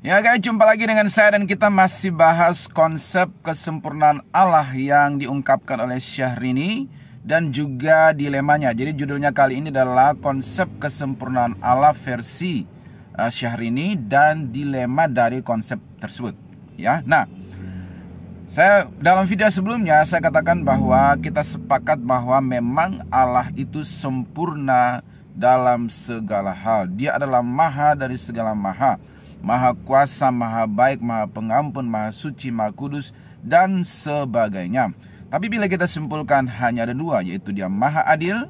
Ya guys, jumpa lagi dengan saya dan kita masih bahas konsep kesempurnaan Allah yang diungkapkan oleh Syahrini dan juga dilemanya. Jadi judulnya kali ini adalah konsep kesempurnaan Allah versi Syahrini dan dilema dari konsep tersebut. Ya, nah, saya dalam video sebelumnya saya katakan bahwa kita sepakat bahwa memang Allah itu sempurna dalam segala hal. Dia adalah maha dari segala maha. Maha kuasa, maha baik, maha pengampun, maha suci, maha kudus, dan sebagainya. Tapi bila kita simpulkan hanya ada dua, yaitu dia maha adil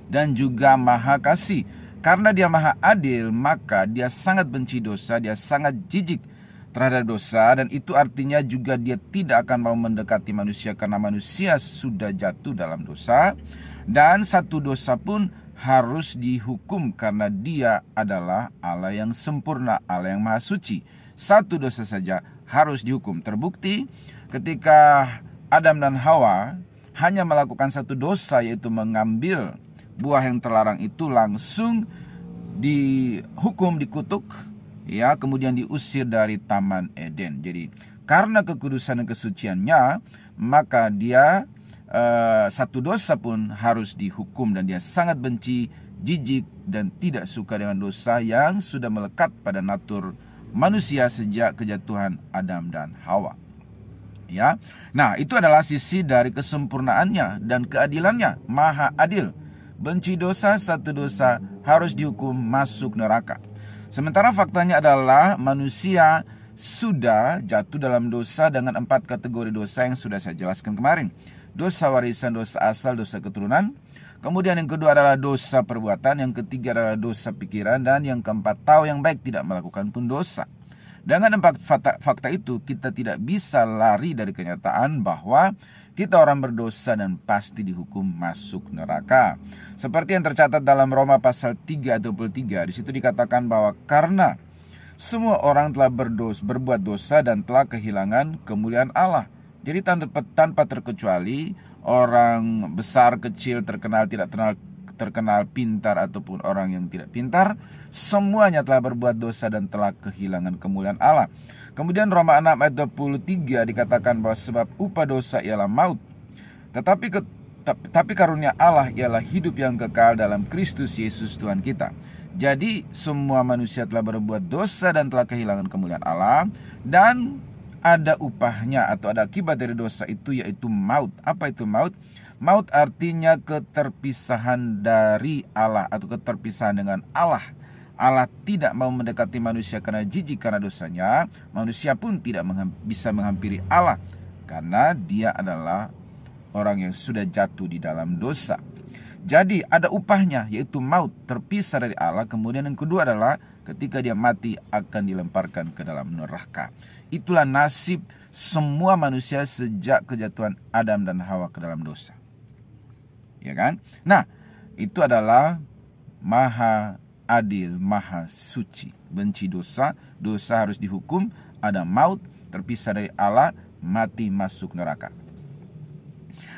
dan juga maha kasih. Karena dia maha adil, maka dia sangat benci dosa, dia sangat jijik terhadap dosa. Dan itu artinya juga dia tidak akan mau mendekati manusia karena manusia sudah jatuh dalam dosa. Dan satu dosa pun harus dihukum karena dia adalah Allah yang sempurna, Allah yang maha suci. Satu dosa saja harus dihukum. Terbukti ketika Adam dan Hawa hanya melakukan satu dosa, yaitu mengambil buah yang terlarang itu, langsung dihukum, dikutuk, ya, kemudian diusir dari Taman Eden. Jadi karena kekudusan dan kesuciannya, maka dia satu dosa pun harus dihukum. Dan dia sangat benci, jijik, dan tidak suka dengan dosa yang sudah melekat pada natur manusia sejak kejatuhan Adam dan Hawa. Ya, nah itu adalah sisi dari kesempurnaannya dan keadilannya. Maha adil, benci dosa, satu dosa harus dihukum, masuk neraka. Sementara faktanya adalah manusia sudah jatuh dalam dosa dengan 4 kategori dosa yang sudah saya jelaskan kemarin. Dosa warisan, dosa asal, dosa keturunan. Kemudian yang kedua adalah dosa perbuatan. Yang ketiga adalah dosa pikiran. Dan yang keempat, tahu yang baik tidak melakukan pun dosa. Dengan 4 fakta itu, kita tidak bisa lari dari kenyataan bahwa kita orang berdosa dan pasti dihukum masuk neraka. Seperti yang tercatat dalam Roma pasal 3 ayat 23. Di situ dikatakan bahwa karena semua orang telah berbuat dosa dan telah kehilangan kemuliaan Allah. Jadi tanpa terkecuali, orang besar, kecil, terkenal, tidak terkenal, pintar ataupun orang yang tidak pintar, semuanya telah berbuat dosa dan telah kehilangan kemuliaan Allah. Kemudian Roma 6 ayat 23 dikatakan bahwa sebab upah dosa ialah maut, tetapi karunia Allah ialah hidup yang kekal dalam Kristus Yesus Tuhan kita. Jadi semua manusia telah berbuat dosa dan telah kehilangan kemuliaan Allah, dan ada upahnya atau ada akibat dari dosa itu, yaitu maut. Apa itu maut? Maut artinya keterpisahan dari Allah atau keterpisahan dengan Allah. Allah tidak mau mendekati manusia karena jijik karena dosanya. Manusia pun tidak bisa menghampiri Allah karena dia adalah orang yang sudah jatuh di dalam dosa. Jadi ada upahnya, yaitu maut, terpisah dari Allah. Kemudian yang kedua adalah ketika dia mati akan dilemparkan ke dalam neraka. Itulah nasib semua manusia sejak kejatuhan Adam dan Hawa ke dalam dosa. Ya kan? Nah, itu adalah maha adil, maha suci. Benci dosa, dosa harus dihukum, ada maut, terpisah dari Allah, mati, masuk neraka.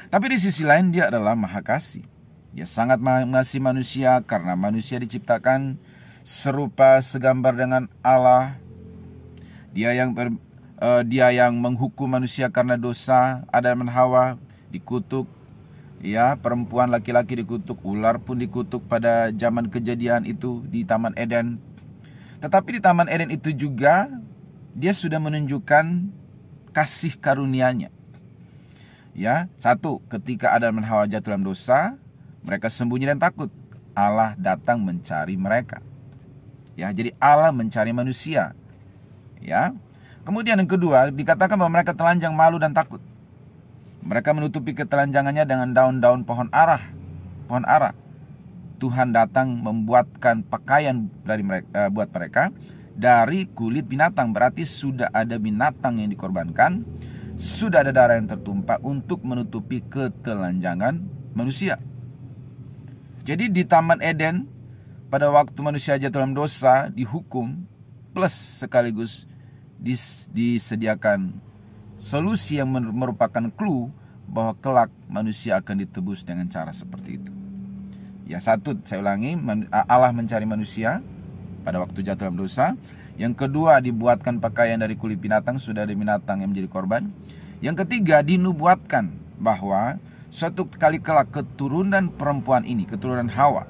Tapi di sisi lain dia adalah maha kasih. Dia sangat mengasihi manusia karena manusia diciptakan serupa segambar dengan Allah. Dia yang menghukum manusia karena dosa. Adam dan Hawa dikutuk, ya, perempuan laki-laki dikutuk, ular pun dikutuk pada zaman kejadian itu di Taman Eden. Tetapi di Taman Eden itu juga dia sudah menunjukkan kasih karunia-Nya. Ya, satu, ketika Adam dan Hawa jatuh dalam dosa, mereka sembunyi dan takut. Allah datang mencari mereka. Ya, jadi Allah mencari manusia. Ya. Kemudian yang kedua, dikatakan bahwa mereka telanjang, malu dan takut. Mereka menutupi ketelanjangannya dengan daun-daun pohon ara. Tuhan datang membuatkan pakaian buat mereka dari kulit binatang. Berarti sudah ada binatang yang dikorbankan, sudah ada darah yang tertumpah untuk menutupi ketelanjangan manusia. Jadi di Taman Eden, pada waktu manusia jatuh dalam dosa, dihukum, plus sekaligus disediakan solusi yang merupakan clue bahwa kelak manusia akan ditebus dengan cara seperti itu. Ya, satu, saya ulangi, Allah mencari manusia. pada waktu jatuh dalam dosa. Yang kedua, dibuatkan pakaian dari kulit binatang, sudah ada binatang yang menjadi korban. Yang ketiga, dinubuatkan bahwa suatu kali kelak keturunan perempuan ini, keturunan Hawa.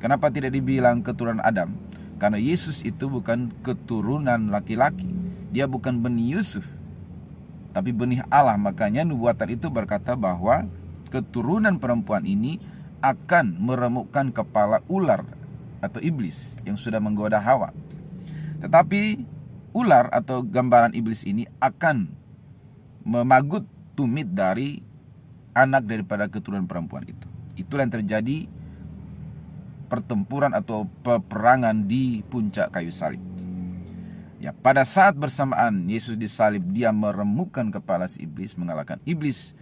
Kenapa tidak dibilang keturunan Adam? Karena Yesus itu bukan keturunan laki-laki. Dia bukan benih Yusuf, tapi benih Allah. Makanya nubuatan itu berkata bahwa keturunan perempuan ini akan meremukkan kepala ular atau iblis yang sudah menggoda Hawa. Tetapi ular atau gambaran iblis ini akan memagut tumit dari anak daripada keturunan perempuan itu. Itulah yang terjadi pertempuran atau peperangan di puncak kayu salib. Ya, pada saat bersamaan Yesus disalib, dia meremukkan kepala si iblis, mengalahkan iblis.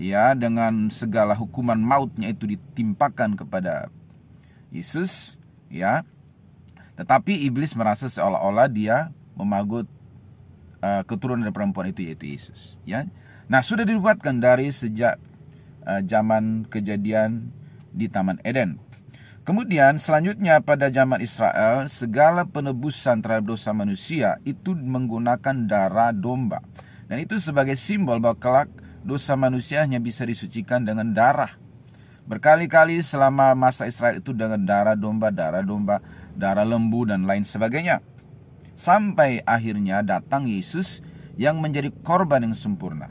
Ya, dengan segala hukuman mautnya itu ditimpakan kepada Yesus, ya. Tetapi iblis merasa seolah-olah dia memagut keturunan dari perempuan itu, yaitu Yesus, ya. Nah, sudah dibuatkan dari sejak zaman kejadian di Taman Eden. Kemudian selanjutnya pada zaman Israel, segala penebusan terhadap dosa manusia itu menggunakan darah domba. Dan itu sebagai simbol bahwa kelak dosa manusia hanya bisa disucikan dengan darah. Berkali-kali selama masa Israel itu dengan darah domba, darah lembu dan lain sebagainya. Sampai akhirnya datang Yesus yang menjadi korban yang sempurna.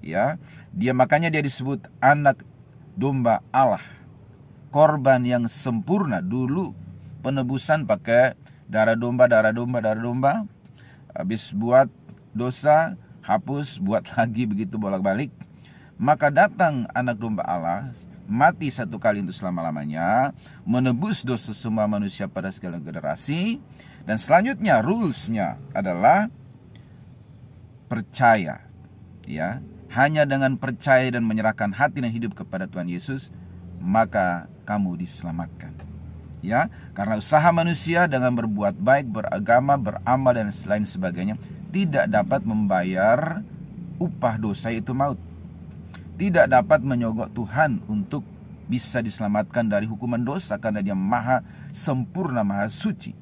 Ya, makanya dia disebut anak domba Allah. Korban yang sempurna. Dulu penebusan pakai darah domba. Habis buat dosa, hapus, buat lagi, begitu bolak-balik. Maka datang anak domba Allah, mati satu kali untuk selama-lamanya, menebus dosa semua manusia pada segala generasi. Dan selanjutnya rulesnya adalah percaya. Ya, hanya dengan percaya dan menyerahkan hati dan hidup kepada Tuhan Yesus, maka kamu diselamatkan. Ya, karena usaha manusia dengan berbuat baik, beragama, beramal dan lain sebagainya tidak dapat membayar upah dosa, yaitu maut. Tidak dapat menyogok Tuhan untuk bisa diselamatkan dari hukuman dosa, karena dia maha sempurna, maha suci.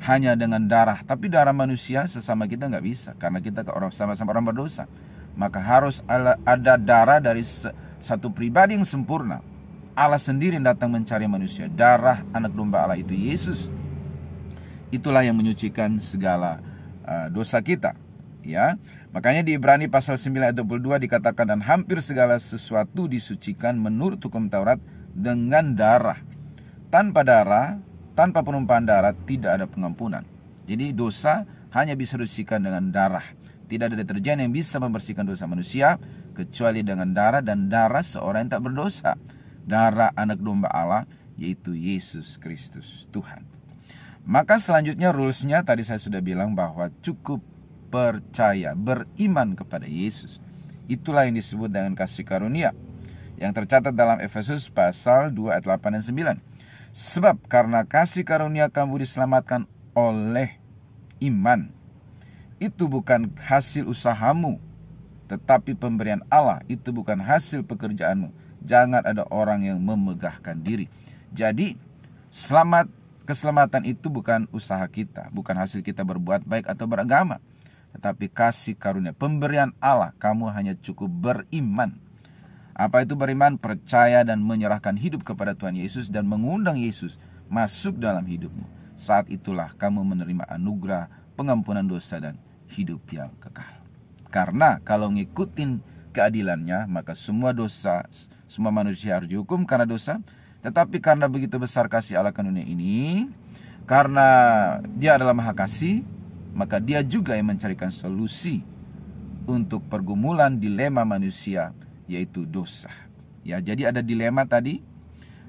Hanya dengan darah. Tapi darah manusia sesama kita nggak bisa, karena kita sama-sama orang berdosa. Maka harus ada darah dari satu pribadi yang sempurna. Allah sendiri yang datang mencari manusia. Darah anak domba Allah itu Yesus. Itulah yang menyucikan segala dosa kita. Ya, makanya di Ibrani pasal 9 ayat 22 dikatakan, dan hampir segala sesuatu disucikan menurut hukum Taurat dengan darah. Tanpa penumpahan darah tidak ada pengampunan. Jadi dosa hanya bisa disucikan dengan darah. Tidak ada deterjen yang bisa membersihkan dosa manusia kecuali dengan darah, dan darah seorang yang tak berdosa. Darah anak domba Allah, yaitu Yesus Kristus Tuhan. Maka selanjutnya rulesnya tadi saya sudah bilang bahwa cukup percaya, beriman kepada Yesus. Itulah yang disebut dengan kasih karunia, yang tercatat dalam Efesus pasal 2 ayat 8 dan 9. Sebab karena kasih karunia kamu diselamatkan oleh iman. Itu bukan hasil usahamu, tetapi pemberian Allah. Itu bukan hasil pekerjaanmu. Jangan ada orang yang memegahkan diri. Jadi keselamatan itu bukan usaha kita, bukan hasil kita berbuat baik atau beragama, tetapi kasih karunia, pemberian Allah. Kamu hanya cukup beriman. Apa itu beriman? Percaya dan menyerahkan hidup kepada Tuhan Yesus dan mengundang Yesus masuk dalam hidupmu. Saat itulah kamu menerima anugerah pengampunan dosa dan hidup yang kekal. Karena kalau ngikutin keadilannya, maka semua manusia harus dihukum karena dosa. Tetapi karena begitu besar kasih Allah ke dunia ini, karena dia adalah maha kasih, maka dia juga yang mencarikan solusi untuk pergumulan dilema manusia, yaitu dosa. Ya, jadi ada dilema tadi.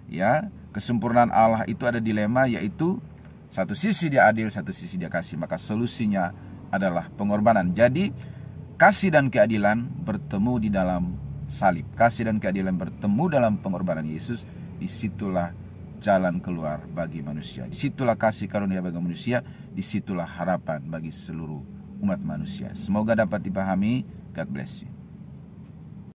Ya, kesempurnaan Allah itu ada dilema, yaitu satu sisi dia adil, satu sisi dia kasih. Maka solusinya adalah pengorbanan. Jadi kasih dan keadilan bertemu di dalam salib. Kasih dan keadilan bertemu dalam pengorbanan Yesus. Disitulah jalan keluar bagi manusia. Disitulah kasih karunia bagi manusia. Disitulah harapan bagi seluruh umat manusia. Semoga dapat dipahami. God bless you.